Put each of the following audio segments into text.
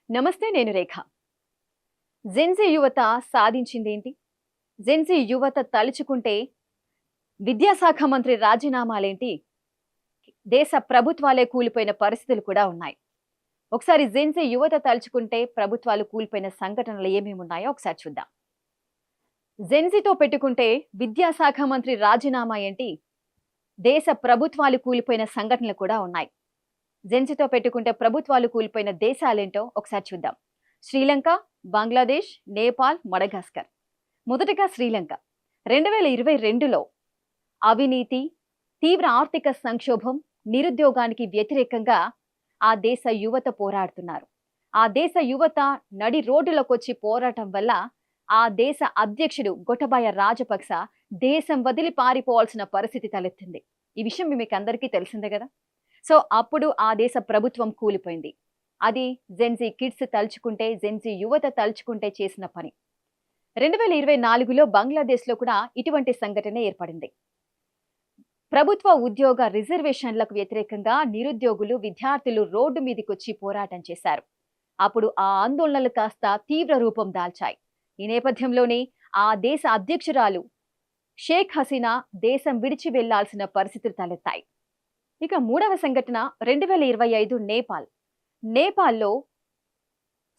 నమస్తే, నేను రేఖ. జెన్‌జీ యువత సాధించిందేంటి? జెన్‌జీ యువత తలుచుకుంటే విద్యాశాఖ మంత్రి రాజీనామాలేంటి? దేశ ప్రభుత్వాలే కూలిపోయిన పరిస్థితులు కూడా ఉన్నాయి. ఒకసారి జెన్‌జీ యువత తలుచుకుంటే ప్రభుత్వాలు కూలిపోయిన సంఘటనలు ఏమేమున్నాయో ఒకసారి చూద్దాం. జెన్‌జీతో పెట్టుకుంటే విద్యాశాఖ మంత్రి రాజీనామా ఏంటి? దేశ ప్రభుత్వాలు కూలిపోయిన సంఘటనలు కూడా ఉన్నాయి. జెన్‌జీతో పెట్టుకుంటే ప్రభుత్వాలు కూలిపోయిన దేశాలేంటో ఒకసారి చూద్దాం. శ్రీలంక, బంగ్లాదేశ్, నేపాల్, మడగాస్కర్. మొదటగా శ్రీలంక. 2022లో అవినీతి, తీవ్ర ఆర్థిక సంక్షోభం, నిరుద్యోగానికి వ్యతిరేకంగా ఆ దేశ యువత పోరాడుతున్నారు. ఆ దేశ యువత నడి రోడ్డులోకొచ్చి పోరాటం వల్ల ఆ దేశ అధ్యక్షుడు గోటబాయ రాజపక్స దేశం వదిలి పారిపోవాల్సిన పరిస్థితి తలెత్తింది. ఈ విషయం మీకందరికీ తెలిసిందే కదా. సో అప్పుడు ఆ దేశ ప్రభుత్వం కూలిపోయింది. అది జెన్‌జీ కిడ్స్ తలుచుకుంటే, జెన్‌జీ యువత తలుచుకుంటే చేసిన పని. 2024లో బంగ్లాదేశ్‌లో కూడా ఇటువంటి సంఘటన ఏర్పడింది. ప్రభుత్వ ఉద్యోగ రిజర్వేషన్లకు వ్యతిరేకంగా నిరుద్యోగులు, విద్యార్థులు రోడ్డు మీదకొచ్చి పోరాటం చేశారు. అప్పుడు ఆ ఆందోళనలు కాస్త తీవ్ర రూపం దాల్చాయి. ఈ నేపథ్యంలోనే ఆ దేశ అధ్యక్షురాలు షేక్ హసీనా దేశం విడిచి వెళ్లాల్సిన పరిస్థితులు తలెత్తాయి. ఇక మూడవ సంఘటన 2025 నేపాల్. నేపాల్లో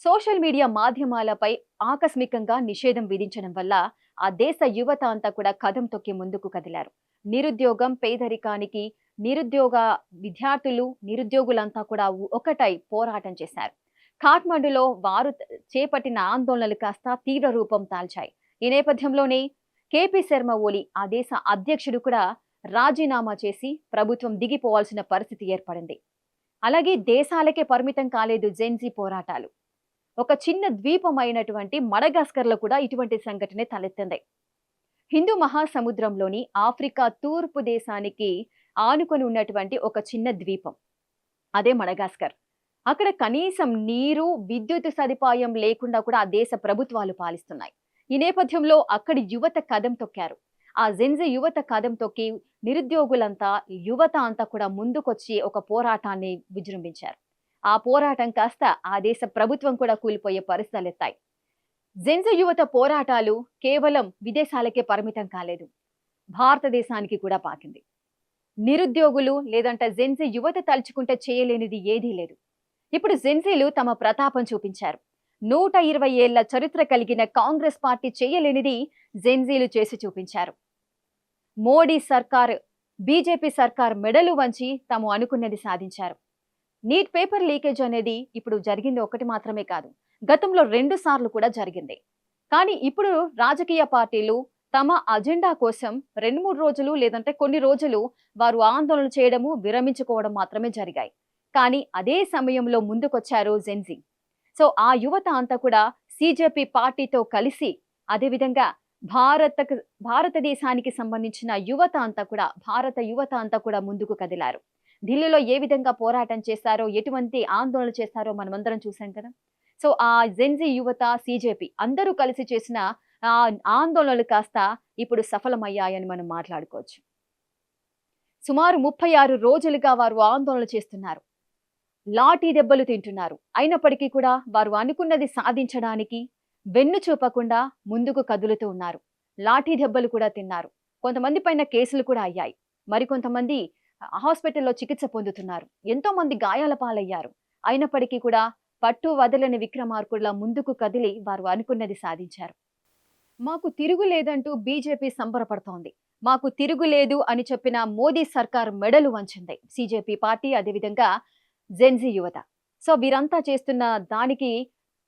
సోషల్ మీడియా మాధ్యమాలపై ఆకస్మికంగా నిషేధం విధించడం వల్ల ఆ దేశ యువత అంతా కూడా కదం తొక్కి ముందుకు కదిలారు. నిరుద్యోగం, పేదరికానికి నిరుద్యోగ విద్యార్థులు, నిరుద్యోగులంతా కూడా ఒకటై పోరాటం చేశారు. ఖాట్మండులో వారు చేపట్టిన ఆందోళనలు కాస్త తీవ్ర రూపం దాల్చాయి. ఈ నేపథ్యంలోనే కేపీ శర్మ ఓలి ఆ దేశ అధ్యక్షుడు కూడా రాజీనామా చేసి ప్రభుత్వం దిగిపోవాల్సిన పరిస్థితి ఏర్పడింది. అలాగే దేశాలకే పరిమితం కాలేదు జెన్‌జీ పోరాటాలు. ఒక చిన్న ద్వీపం అయినటువంటి మడగాస్కర్‌లో కూడా ఇటువంటి సంఘటనే తలెత్తింది. హిందూ మహాసముద్రంలోని ఆఫ్రికా తూర్పు దేశానికి ఆనుకొని ఉన్నటువంటి ఒక చిన్న ద్వీపం. అదే మడగాస్కర్. అక్కడ కనీసం నీరు, విద్యుత్ సదుపాయం లేకుండా కూడా ఆ దేశ ప్రభుత్వాలు పాలిస్తున్నాయి. ఈ నేపథ్యంలో అక్కడి యువత కదం తొక్కారు. ఆ జెన్‌జీ యువత కదం తొక్కి నిరుద్యోగులంతా, యువత అంతా కూడా ముందుకొచ్చి ఒక పోరాటాన్ని విజృంభించారు. ఆ పోరాటం కాస్త ఆ దేశ ప్రభుత్వం కూడా కూలిపోయే పరిస్థితులెత్తాయి. జెన్‌జీ యువత పోరాటాలు కేవలం విదేశాలకే పరిమితం కాలేదు. భారతదేశానికి కూడా పాకింది. నిరుద్యోగులు లేదంటే జెన్‌జీ యువత తలుచుకుంటే చేయలేనిది ఏదీ లేదు. ఇప్పుడు జెన్‌జీలు తమ ప్రతాపం చూపించారు. 120 ఏళ్ల చరిత్ర కలిగిన కాంగ్రెస్ పార్టీ చేయలేనిది జెన్‌జీలు చేసి చూపించారు. మోడీ సర్కార్, బీజేపీ సర్కార్ మెడలు వంచి తాము అనుకున్నది సాధించారు. నీట్ పేపర్ లీకేజ్ అనేది ఇప్పుడు జరిగింది ఒకటి మాత్రమే కాదు. గతంలో 2 సార్లు కూడా జరిగింది. కానీ ఇప్పుడు రాజకీయ పార్టీలు తమ అజెండా కోసం 2-3 రోజులు లేదంటే కొన్ని రోజులు వారు ఆందోళన చేయడము, విరమించుకోవడం మాత్రమే జరిగాయి. కానీ అదే సమయంలో ముందుకొచ్చారు జెన్‌జీ. సో ఆ యువత అంతా కూడా సీజేపీ పార్టీతో కలిసి, అదేవిధంగా భారతదేశానికి సంబంధించిన యువత అంతా కూడా, భారత యువత అంతా కూడా ముందుకు కదిలారు. ఢిల్లీలో ఏ విధంగా పోరాటం చేశారో, ఎటువంటి ఆందోళన చేశారో మనమందరం చూసాం కదా. సో ఆ జెన్‌జీ యువత, సీజేపీ అందరూ కలిసి చేసిన ఆందోళనలు కాస్త ఇప్పుడు సఫలమయ్యాయని మనం మాట్లాడుకోవచ్చు. సుమారు 36 రోజులుగా వారు ఆందోళన చేస్తున్నారు. లాఠీ దెబ్బలు తింటున్నారు. అయినప్పటికీ కూడా వారు అనుకున్నది సాధించడానికి వెన్ను చూపకుండా ముందుకు కదులుతూ ఉన్నారు. లాఠీ దెబ్బలు కూడా తిన్నారు. కొంతమంది పైన కేసులు కూడా అయ్యాయి. మరికొంతమంది హాస్పిటల్లో చికిత్స పొందుతున్నారు. ఎంతో మంది గాయాల పాలయ్యారు. అయినప్పటికీ కూడా పట్టు వదలని విక్రమార్కుడిలా ముందుకు కదిలి వారు అనుకున్నది సాధించారు. మాకు తిరుగులేదంటూ బీజేపీ సంబరపడుతోంది. మాకు తిరుగులేదు అని చెప్పిన మోదీ సర్కార్ మెడలు వంచింది సీజేపీ పార్టీ, అదేవిధంగా జెన్‌జీ యువత. సో వీరంతా చేస్తున్న దానికి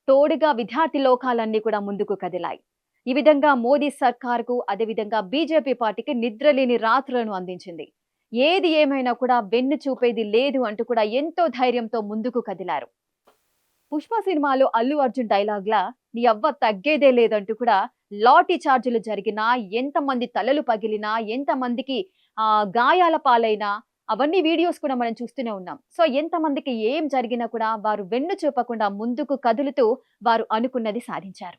తోడుగా విద్యార్థి లోకాలన్నీ కూడా ముందుకు కదిలాయి. ఈ విధంగా మోదీ సర్కార్‌కు, అదేవిధంగా బీజేపీ పార్టీకి నిద్రలేని రాత్రులను అందించింది. ఏది ఏమైనా కూడా వెన్ను చూపేది లేదు అంటూ కూడా ఎంతో ధైర్యంతో ముందుకు కదిలారు. పుష్ప సినిమాలో అల్లు అర్జున్ డైలాగ్‌లా "నీ అవ్వ తగ్గేదే లేదంటూ" కూడా లాఠీ చార్జీలు జరిగినా, ఎంతమంది తలలు పగిలినా, ఎంతమందికి గాయాల పాలైనా అవన్నీ వీడియోస్ కూడా మనం చూస్తూనే ఉన్నాం. సో ఎంతమందికి ఏం జరిగినా కూడా వారు వెన్ను చూపకుండా ముందుకు కదులుతూ వారు అనుకున్నది సాధించారు.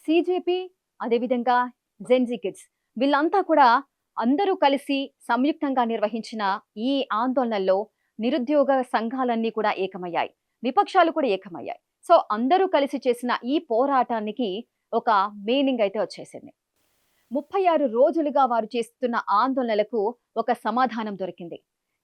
సీజేపీ, అదేవిధంగా జెన్‌జీ కిడ్స్ వీళ్ళంతా కూడా అందరూ కలిసి సంయుక్తంగా నిర్వహించిన ఈ ఆందోళనల్లో నిరుద్యోగ సంఘాలన్నీ కూడా ఏకమయ్యాయి. విపక్షాలు కూడా ఏకమయ్యాయి. సో అందరూ కలిసి చేసిన ఈ పోరాటానికి ఒక మీనింగ్ అయితే వచ్చేసింది. 36 రోజులుగా వారు చేస్తున్న ఆందోళనలకు ఒక సమాధానం దొరికింది.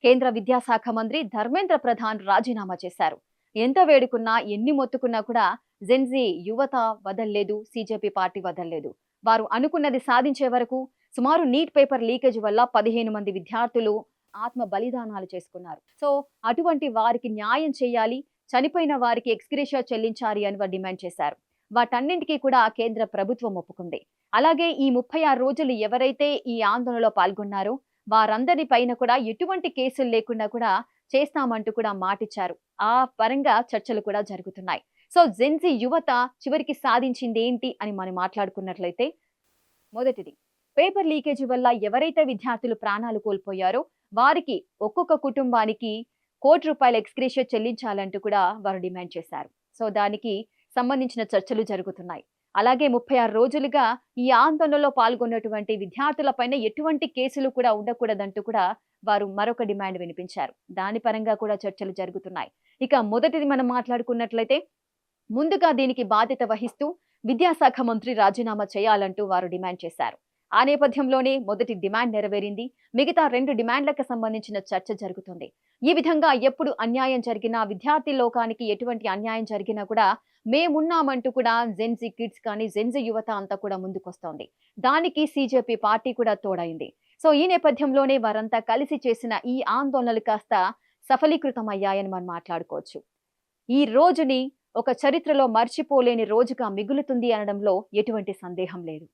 కేంద్ర విద్యాశాఖ మంత్రి ధర్మేంద్ర ప్రధాన్ రాజీనామా చేశారు. ఎంత వేడుకున్నా, ఎన్ని మొత్తుకున్నా కూడా జెన్జీ యువత వదల్లేదు, సీజేపీ పార్టీ వదల్లేదు. వారు అనుకున్నది సాధించే వరకు సుమారు నీట్ పేపర్ లీకేజ్ వల్ల 15 మంది విద్యార్థులు ఆత్మ బలిదానాలు చేసుకున్నారు. సో అటువంటి వారికి న్యాయం చేయాలి, చనిపోయిన వారికి ఎక్స్‌గ్రేషియా చెల్లించాలి అని వారు డిమాండ్ చేశారు. వాటన్నింటికీ కూడా కేంద్ర ప్రభుత్వం ఒప్పుకుంది. అలాగే ఈ 36 రోజులు ఎవరైతే ఈ ఆందోళనలో పాల్గొన్నారో వారందరి పైన కూడా ఎటువంటి కేసులు లేకుండా కూడా చేస్తామంటూ కూడా మాటిచ్చారు. ఆ పరంగా చర్చలు కూడా జరుగుతున్నాయి. సో జెన్‌జీ యువత చివరికి సాధించింది ఏంటి అని మనం మాట్లాడుకున్నట్లయితే, మొదటిది పేపర్ లీకేజీ వల్ల ఎవరైతే విద్యార్థులు ప్రాణాలు కోల్పోయారో వారికి ఒక్కొక్క కుటుంబానికి ₹1,00,00,000 ఎక్స్‌గ్రేషియా చెల్లించాలంటూ కూడా వారు డిమాండ్ చేశారు. సో దానికి సంబంధించిన చర్చలు జరుగుతున్నాయి. అలాగే 36 రోజులుగా ఈ ఆందోళనలో పాల్గొన్నటువంటి విద్యార్థులపైన ఎటువంటి కేసులు కూడా ఉండకూడదంటూ కూడా వారు మరొక డిమాండ్ వినిపించారు. దాని పరంగా కూడా చర్చలు జరుగుతున్నాయి. ఇక మొదటిది మనం మాట్లాడుకున్నట్లయితే, ముందుగా దీనికి బాధ్యత వహిస్తూ విద్యాశాఖ మంత్రి రాజీనామా చేయాలంటూ వారు డిమాండ్ చేశారు. ఆ నేపథ్యంలోనే మొదటి డిమాండ్ నెరవేరింది. మిగతా 2 డిమాండ్లకు సంబంధించిన చర్చ జరుగుతుంది. ఈ విధంగా ఎప్పుడు అన్యాయం జరిగినా, విద్యార్థి లోకానికి ఎటువంటి అన్యాయం జరిగినా కూడా మేమున్నామంటూ కూడా జెన్‌జీ కిడ్స్ కానీ, జెన్‌జీ యువత అంతా కూడా ముందుకొస్తోంది. దానికి సీజేపీ పార్టీ కూడా తోడైంది. సో ఈ నేపథ్యంలోనే వారంతా కలిసి చేసిన ఈ ఆందోళనలు కాస్త సఫలీకృతమయ్యాయని మనం మాట్లాడుకోవచ్చు. ఈ రోజుని ఒక చరిత్రలో మర్చిపోలేని రోజుగా మిగులుతుంది అనడంలో ఎటువంటి సందేహం లేదు.